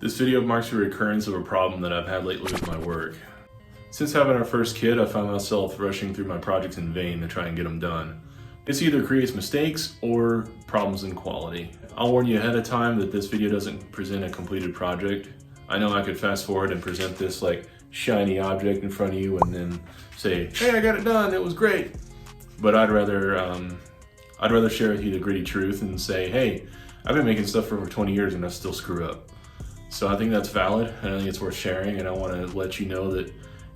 This video marks a recurrence of a problem that I've had lately with my work. Since having our first kid, I found myself rushing through my projects in vain to try and get them done. This either creates mistakes or problems in quality. I'll warn you ahead of time that this video doesn't present a completed project. I know I could fast forward and present this like shiny object in front of you and then say, hey, I got it done, it was great. But I'd rather share with you the gritty truth and say, hey, I've been making stuff for over 20 years and I still screw up. So I think that's valid, and I think it's worth sharing, and I want to let you know that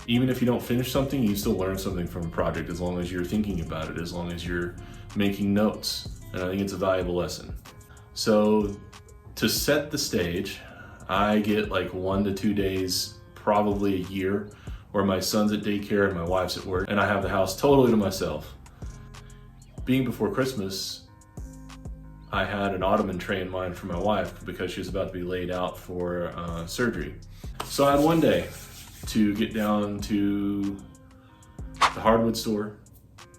even if you don't finish something, you still learn something from a project as long as you're thinking about it, as long as you're making notes, and I think it's a valuable lesson. So to set the stage, I get like 1 to 2 days, probably a year, where my son's at daycare and my wife's at work, and I have the house totally to myself. Being before Christmas, I had an ottoman tray in mind for my wife because she was about to be laid out for surgery. So I had one day to get down to the hardwood store,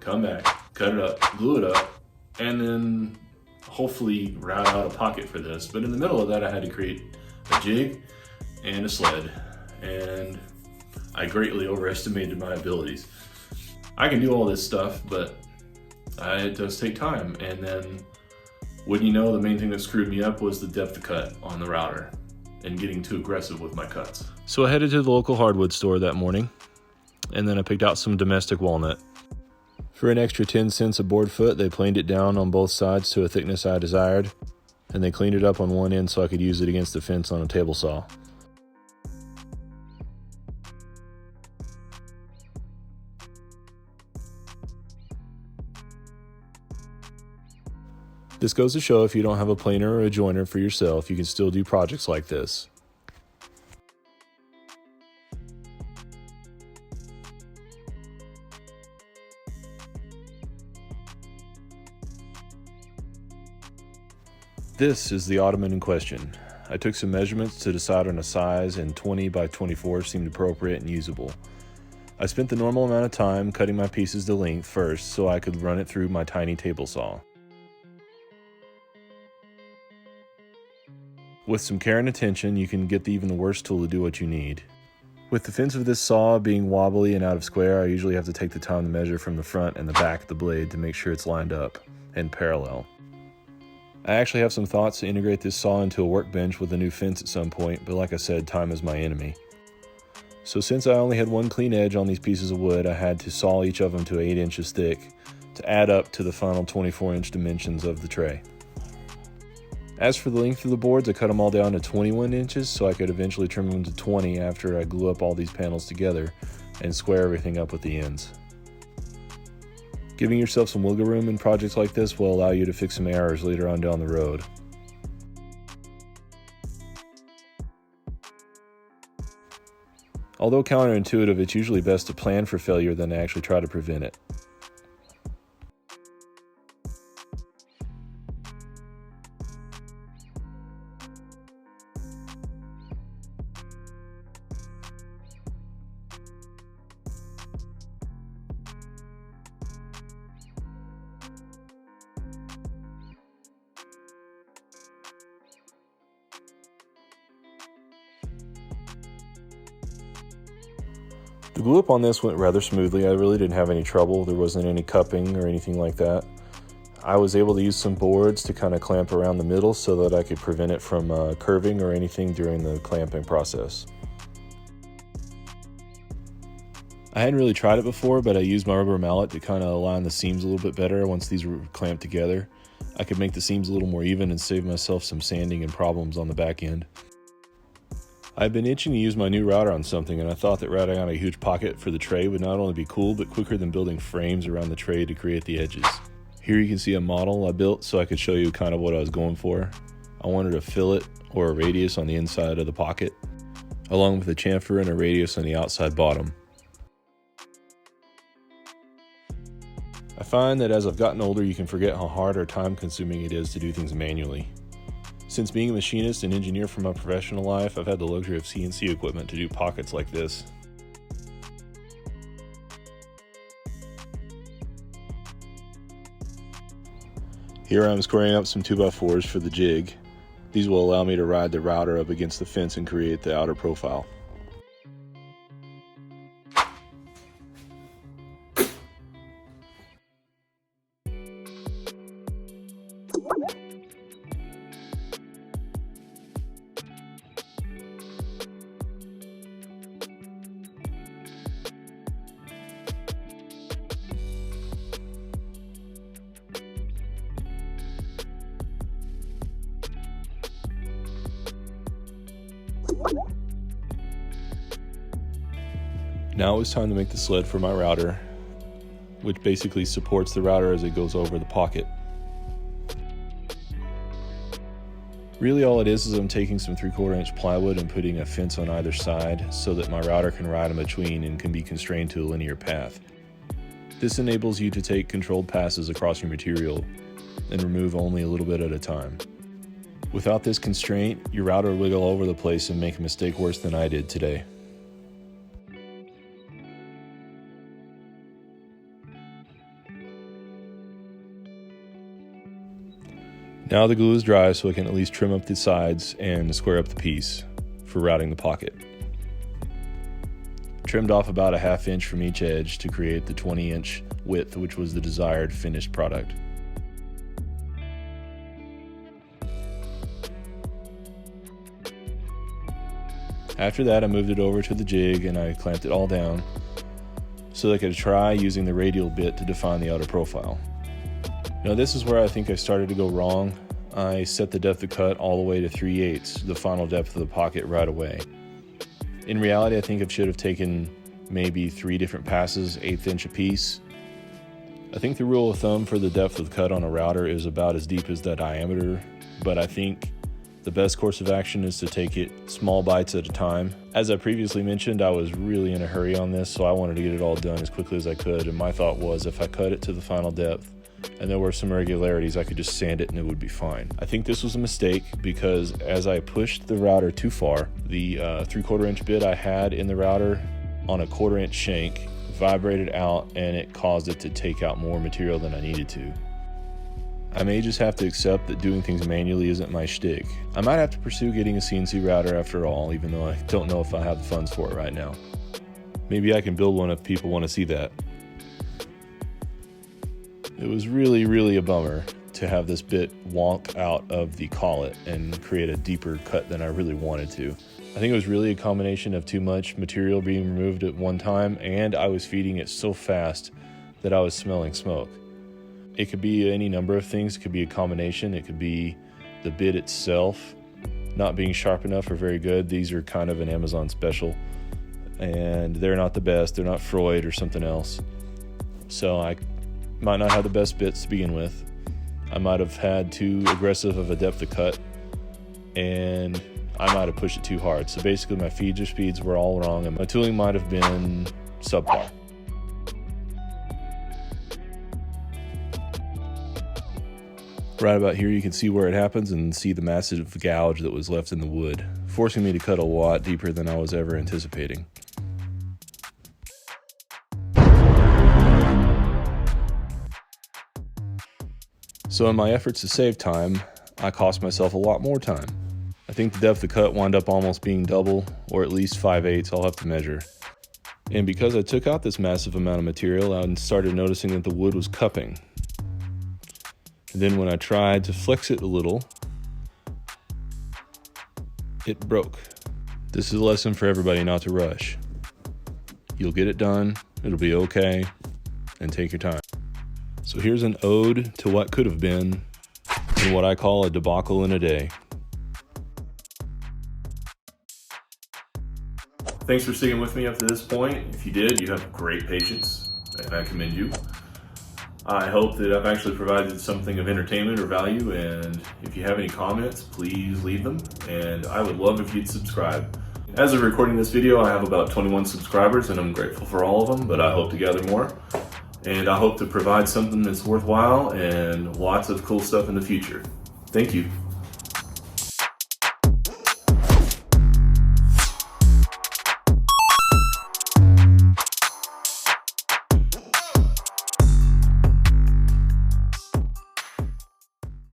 come back, cut it up, glue it up, and then hopefully route out a pocket for this. But in the middle of that, I had to create a jig and a sled, and I greatly overestimated my abilities. I can do all this stuff, but it does take time. And then, wouldn't you know, the main thing that screwed me up was the depth of cut on the router and getting too aggressive with my cuts. So I headed to the local hardwood store that morning, and then I picked out some domestic walnut. For an extra 10 cents a board foot, they planed it down on both sides to a thickness I desired, and they cleaned it up on one end so I could use it against the fence on a table saw. This goes to show if you don't have a planer or a joiner for yourself, you can still do projects like this. This is the ottoman in question. I took some measurements to decide on a size, and 20 by 24 seemed appropriate and usable. I spent the normal amount of time cutting my pieces to length first so I could run it through my tiny table saw. With some care and attention, you can get even the worst tool to do what you need. With the fence of this saw being wobbly and out of square, I usually have to take the time to measure from the front and the back of the blade to make sure it's lined up and parallel. I actually have some thoughts to integrate this saw into a workbench with a new fence at some point, but like I said, time is my enemy. So since I only had one clean edge on these pieces of wood, I had to saw each of them to 8 inches thick to add up to the final 24-inch dimensions of the tray. As for the length of the boards, I cut them all down to 21 inches so I could eventually trim them to 20 after I glue up all these panels together and square everything up with the ends. Giving yourself some wiggle room in projects like this will allow you to fix some errors later on down the road. Although counterintuitive, it's usually best to plan for failure than to actually try to prevent it. The glue up on this went rather smoothly. I really didn't have any trouble. There wasn't any cupping or anything like that. I was able to use some boards to kind of clamp around the middle so that I could prevent it from curving or anything during the clamping process. I hadn't really tried it before, but I used my rubber mallet to kind of align the seams a little bit better once these were clamped together. I could make the seams a little more even and save myself some sanding and problems on the back end. I've been itching to use my new router on something, and I thought that routing out a huge pocket for the tray would not only be cool, but quicker than building frames around the tray to create the edges. Here you can see a model I built so I could show you kind of what I was going for. I wanted a fillet or a radius on the inside of the pocket, along with a chamfer and a radius on the outside bottom. I find that as I've gotten older, you can forget how hard or time consuming it is to do things manually. Since being a machinist and engineer for my professional life, I've had the luxury of CNC equipment to do pockets like this. Here I'm squaring up some 2x4s for the jig. These will allow me to ride the router up against the fence and create the outer profile. Now it's time to make the sled for my router, which basically supports the router as it goes over the pocket. Really all it is I'm taking some 3/4 inch plywood and putting a fence on either side so that my router can ride in between and can be constrained to a linear path. This enables you to take controlled passes across your material and remove only a little bit at a time. Without this constraint, your router will wiggle all over the place and make a mistake worse than I did today. Now the glue is dry, so I can at least trim up the sides and square up the piece for routing the pocket. Trimmed off about a 1/2 inch from each edge to create the 20-inch width, which was the desired finished product. After that, I moved it over to the jig and I clamped it all down so that I could try using the radial bit to define the outer profile. Now this is where I think I started to go wrong. I set the depth of cut all the way to 3/8, the final depth of the pocket right away. In reality, I think I should have taken maybe 3 different passes, 1/8 inch apiece. I think the rule of thumb for the depth of the cut on a router is about as deep as the diameter, but I think the best course of action is to take it small bites at a time. As I previously mentioned, I was really in a hurry on this, so I wanted to get it all done as quickly as I could, and my thought was if I cut it to the final depth and there were some irregularities, I could just sand it and it would be fine. I think this was a mistake because as I pushed the router too far, the 3/4 inch bit I had in the router on a 1/4 inch shank vibrated out and it caused it to take out more material than I needed to. I may just have to accept that doing things manually isn't my shtick. I might have to pursue getting a CNC router after all, even though I don't know if I have the funds for it right now. Maybe I can build one if people want to see that. It was really a bummer to have this bit wonk out of the collet and create a deeper cut than I really wanted to. I think it was really a combination of too much material being removed at one time, and I was feeding it so fast that I was smelling smoke. It could be any number of things. It could be a combination. It could be the bit itself not being sharp enough or very good. These are kind of an Amazon special, and they're not the best. They're not Freud or something else. So I might not have the best bits to begin with. I might have had too aggressive of a depth of cut, and I might have pushed it too hard. So basically my feeds or speeds were all wrong, and my tooling might have been subpar. Right about here you can see where it happens and see the massive gouge that was left in the wood, forcing me to cut a lot deeper than I was ever anticipating. So in my efforts to save time, I cost myself a lot more time. I think the depth of cut wound up almost being double, or at least 5/8, I'll have to measure. And because I took out this massive amount of material, I started noticing that the wood was cupping. And then when I tried to flex it a little, it broke. This is a lesson for everybody not to rush. You'll get it done, it'll be okay, and take your time. So here's an ode to what could have been, and what I call a debacle in a day. Thanks for sticking with me up to this point. If you did, you have great patience, and I commend you. I hope that I've actually provided something of entertainment or value, and if you have any comments, please leave them, and I would love if you'd subscribe. As of recording this video, I have about 21 subscribers, and I'm grateful for all of them, but I hope to gather more. And I hope to provide something that's worthwhile and lots of cool stuff in the future. Thank you.